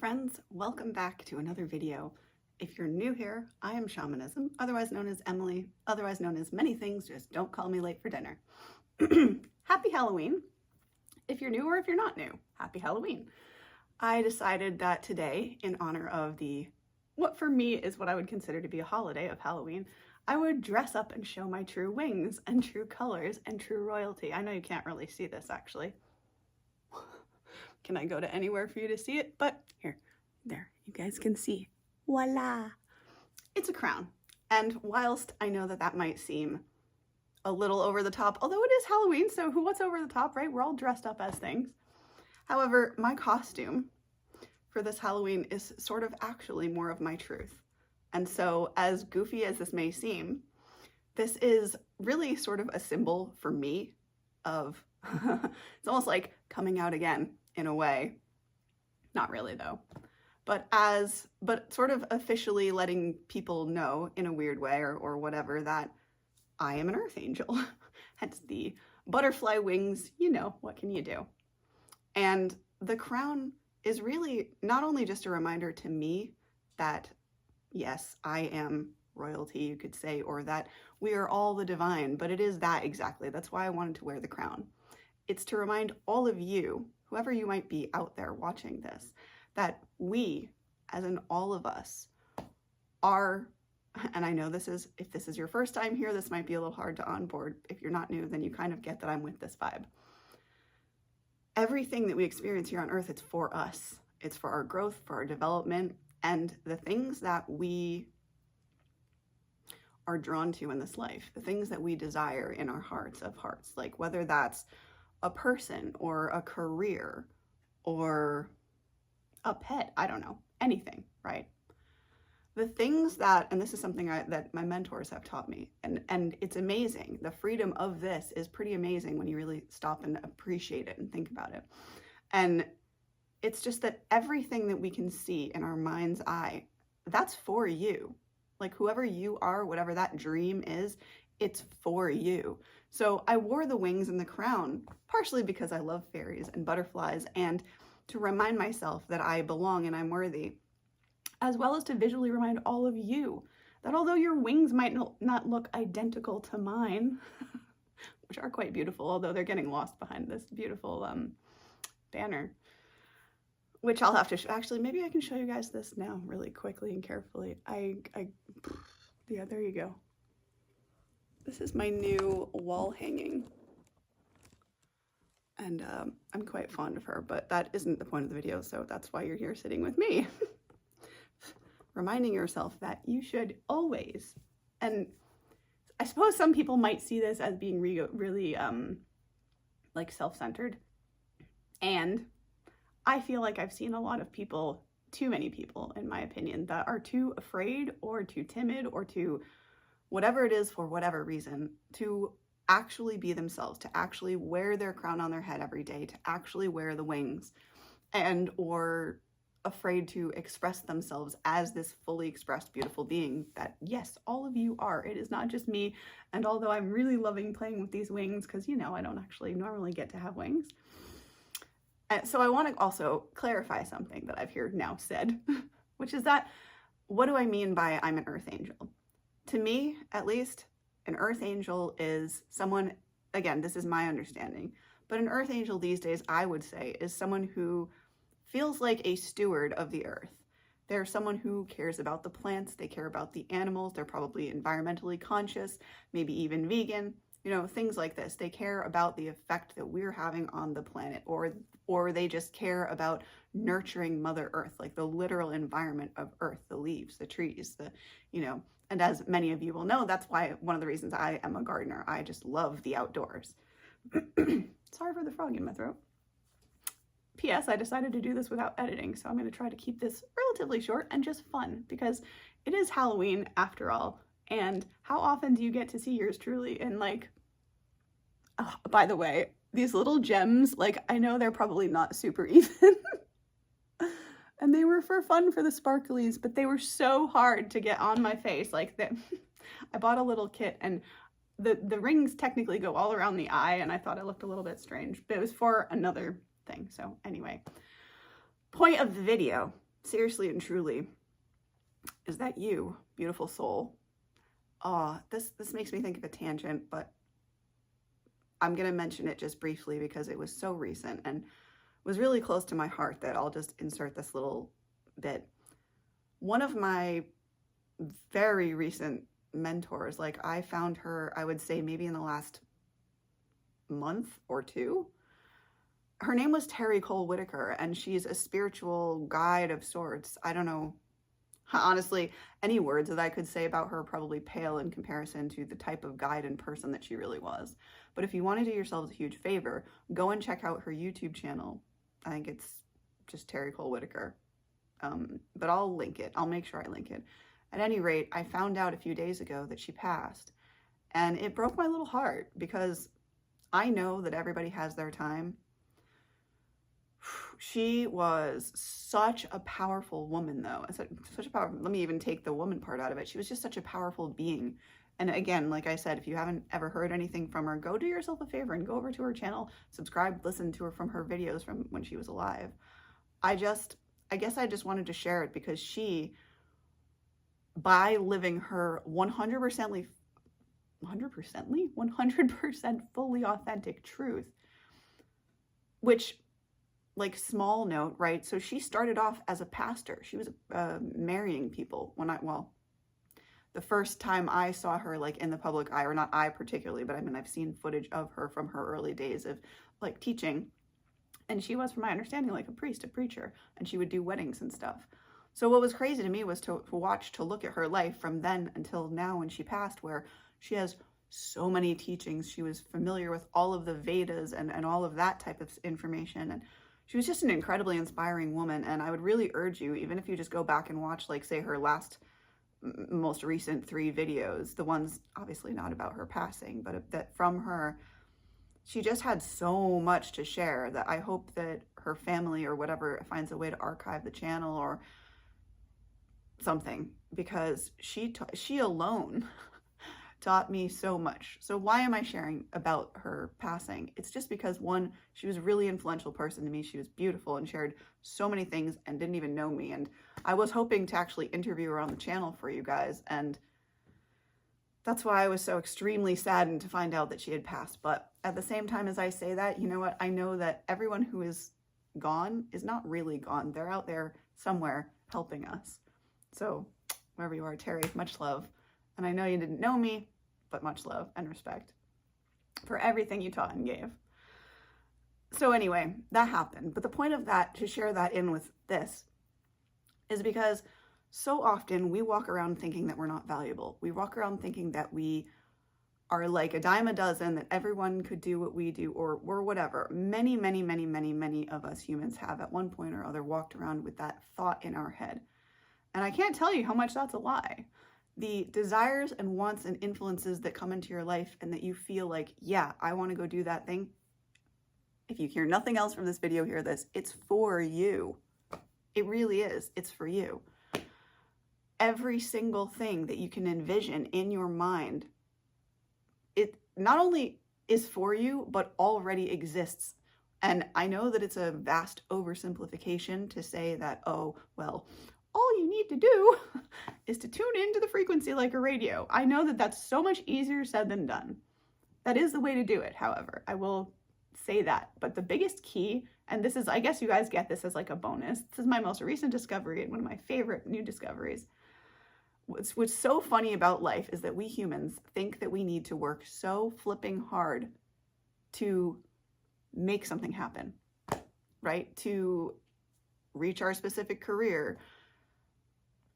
friends, welcome back to another video. If you're new here, I am Shamanism, otherwise known as Emily, otherwise known as many things, just don't call me late for dinner. Happy Halloween. If you're new or if you're not new, happy Halloween. I decided that today, in honor of what for me is what I would consider to be a holiday of Halloween, I would dress up and show my true wings and true colors and true royalty. I know you can't really see this actually. Can I go to anywhere for you to see it? But there, you guys can see. Voila! It's a crown. And whilst I know that that might seem a little over the top, although it is Halloween, so what's over the top, right? We're all dressed up as things. However, my costume for this Halloween is sort of actually more of my truth. And so as goofy as this may seem, this is really sort of a symbol for me of, it's almost like coming out again in a way. Not really though. But sort of officially letting people know in a weird way or whatever that I am an earth angel. Hence the butterfly wings, you know, what can you do? And the crown is really not only just a reminder to me that, yes, I am royalty, you could say, or that we are all the divine, but it is that exactly. That's why I wanted to wear the crown. It's to remind all of you, whoever you might be out there watching this, that we, as in all of us, are, and I know if this is your first time here, this might be a little hard to onboard. If you're not new, then you kind of get that I'm with this vibe. Everything that we experience here on Earth, it's for us. It's for our growth, for our development, and the things that we are drawn to in this life, the things that we desire in our hearts of hearts, like whether that's a person or a career or a pet, I don't know, anything, right? The things that, and this is something that my mentors have taught me, and it's amazing. The freedom of this is pretty amazing when you really stop and appreciate it and think about it. And it's just that everything that we can see in our mind's eye, that's for you. Like whoever you are, whatever that dream is, it's for you. So I wore the wings and the crown, partially because I love fairies and butterflies, and to remind myself that I belong and I'm worthy, as well as to visually remind all of you that although your wings might not look identical to mine, which are quite beautiful, although they're getting lost behind this beautiful banner, which I'll have to, actually, maybe I can show you guys this now really quickly and carefully. Yeah, there you go. This is my new wall hanging. And I'm quite fond of her, but that isn't the point of the video, so that's why you're here sitting with me. Reminding yourself that you should always, and I suppose some people might see this as being really like self-centered, and I feel like I've seen a lot of people, too many people in my opinion, that are too afraid or too timid or too whatever it is for whatever reason to actually be themselves, to actually wear their crown on their head every day, to actually wear the wings, or afraid to express themselves as this fully expressed beautiful being that, yes, all of you are. It is not just me. And although I'm really loving playing with these wings, because you know I don't actually normally get to have wings, so I want to also clarify something that I've heard now said, which is that, what do I mean by I'm an earth angel? To me, at least, an earth angel is someone, again, this is my understanding, but an earth angel these days, I would say, is someone who feels like a steward of the earth. They're someone who cares about the plants, they care about the animals, they're probably environmentally conscious, maybe even vegan, you know, things like this. They care about the effect that we're having on the planet, or they just care about nurturing Mother Earth, like the literal environment of Earth, the leaves, the trees, and as many of you will know, that's why one of the reasons I am a gardener. I just love the outdoors. Sorry for the frog in my throat. P.S. I decided to do this without editing, so I'm going to try to keep this relatively short and just fun, because it is Halloween after all, and how often do you get to see yours truly? And like, oh, by the way, these little gems, like, I know they're probably not super even, and they were for fun for the sparklies, but they were so hard to get on my face. Like, I bought a little kit, and the rings technically go all around the eye, and I thought it looked a little bit strange, but it was for another thing. So anyway, point of the video seriously and truly, is that you, beautiful soul. This makes me think of a tangent, but I'm going to mention it just briefly because it was so recent and was really close to my heart that I'll just insert this little bit. One of my very recent mentors, like I found her, I would say maybe in the last month or two. Her name was Terry Cole Whitaker, and she's a spiritual guide of sorts. I don't know. Honestly, any words that I could say about her probably pale in comparison to the type of guide and person that she really was. But if you want to do yourselves a huge favor, go and check out her YouTube channel. I think it's just Terry Cole Whitaker. But I'll link it. I'll make sure I link it. At any rate, I found out a few days ago that she passed. And it broke my little heart because I know that everybody has their time. She was such a powerful woman, though. Such a powerful, let me even take the woman part out of it. She was just such a powerful being. And again, like I said, if you haven't ever heard anything from her, go do yourself a favor and go over to her channel, subscribe, listen to her from her videos from when she was alive. I guess I just wanted to share it because she, by living her 100% fully authentic truth, which, like, small note, right? So she started off as a pastor. She was marrying people the first time I saw her, like, in the public eye, or not I particularly, but I mean, I've seen footage of her from her early days of, like, teaching. And she was, from my understanding, like a priest, a preacher, and she would do weddings and stuff. So what was crazy to me was to look at her life from then until now when she passed, where she has so many teachings. She was familiar with all of the Vedas and all of that type of information. And she was just an incredibly inspiring woman. And I would really urge you, even if you just go back and watch, like, say, her most recent 3 videos, the ones obviously not about her passing, but that from her, she just had so much to share that I hope that her family or whatever finds a way to archive the channel or something, because she alone taught me so much. So why am I sharing about her passing? It's just because, one, she was a really influential person to me. She was beautiful and shared so many things and didn't even know me. And I was hoping to actually interview her on the channel for you guys. And that's why I was so extremely saddened to find out that she had passed. But at the same time as I say that, you know what? I know that everyone who is gone is not really gone. They're out there somewhere helping us. So wherever you are, Terry, much love. And I know you didn't know me, but much love and respect for everything you taught and gave. So anyway, that happened. But the point of that, to share that in with this, is because so often we walk around thinking that we're not valuable. We walk around thinking that we are like a dime a dozen, that everyone could do what we do, or whatever. Many of us humans have at one point or other walked around with that thought in our head. And I can't tell you how much that's a lie. The desires and wants and influences that come into your life and that you feel like, yeah, I want to go do that thing. If you hear nothing else from this video, hear this. It's for you. It really is. It's for you. Every single thing that you can envision in your mind, it not only is for you, but already exists. And I know that it's a vast oversimplification to say that, oh, well, all you need to do is to tune into the frequency like a radio. I know that that's so much easier said than done. That is the way to do it, however. I will say that. But the biggest key, and this is, I guess you guys get this as like a bonus. This is my most recent discovery and one of my favorite new discoveries. What's so funny about life is that we humans think that we need to work so flipping hard to make something happen, right? To reach our specific career.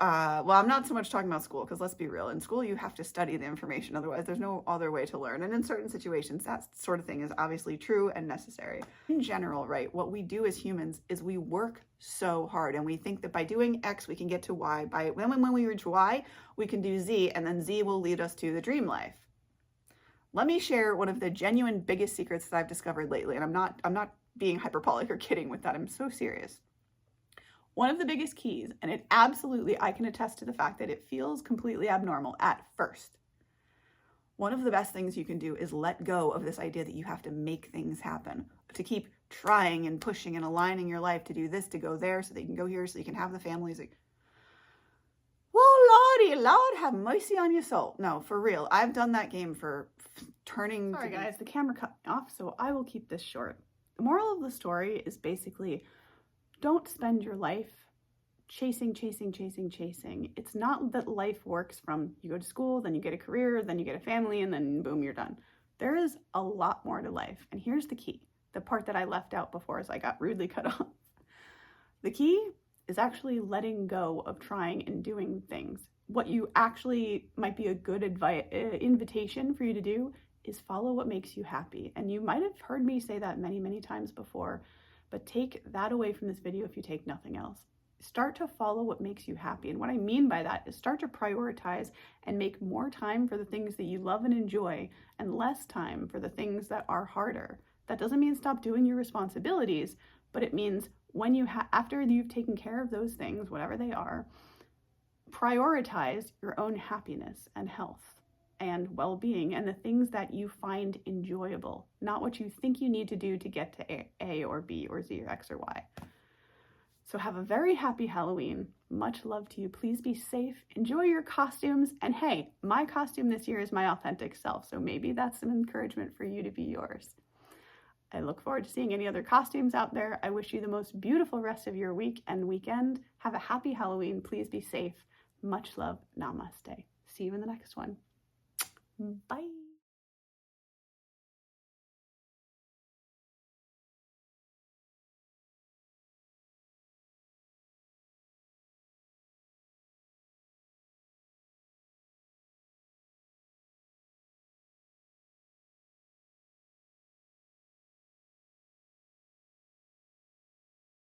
Well, I'm not so much talking about school, because let's be real. In school, you have to study the information. Otherwise, there's no other way to learn. And in certain situations, that sort of thing is obviously true and necessary. In general, right, what we do as humans is we work so hard, and we think that by doing X, we can get to Y. When we reach Y, we can do Z, and then Z will lead us to the dream life. Let me share one of the genuine biggest secrets that I've discovered lately. And I'm not being hyperbolic or kidding with that. I'm so serious. One of the biggest keys, and it absolutely, I can attest to the fact that it feels completely abnormal at first. One of the best things you can do is let go of this idea that you have to make things happen, to keep trying and pushing and aligning your life to do this, to go there, so that you can go here, so you can have the families. Like, well, Lordy, Lord have mercy on your soul. No, for real. I've done that game for turning. Sorry guys, the camera cut me off, so I will keep this short. The moral of the story is basically, don't spend your life chasing. It's not that life works from you go to school, then you get a career, then you get a family, and then boom, you're done. There is a lot more to life. And here's the key, the part that I left out before as I got rudely cut off. The key is actually letting go of trying and doing things. What you actually might be a good invitation for you to do is follow what makes you happy. And you might have heard me say that many times before, but take that away from this video if you take nothing else. Start to follow what makes you happy. And what I mean by that is start to prioritize and make more time for the things that you love and enjoy and less time for the things that are harder. That doesn't mean stop doing your responsibilities, but it means when you after you've taken care of those things, whatever they are, prioritize your own happiness and health and well-being and the things that you find enjoyable, not what you think you need to do to get to A or B or Z or X or Y. So have a very happy Halloween. Much love to you. Please be safe. Enjoy your costumes. And hey, my costume this year is my authentic self, so maybe that's some encouragement for you to be yours. I look forward to seeing any other costumes out there. I wish you the most beautiful rest of your week and weekend. Have a happy Halloween. Please be safe. Much love. Namaste. See you in the next one. Bye.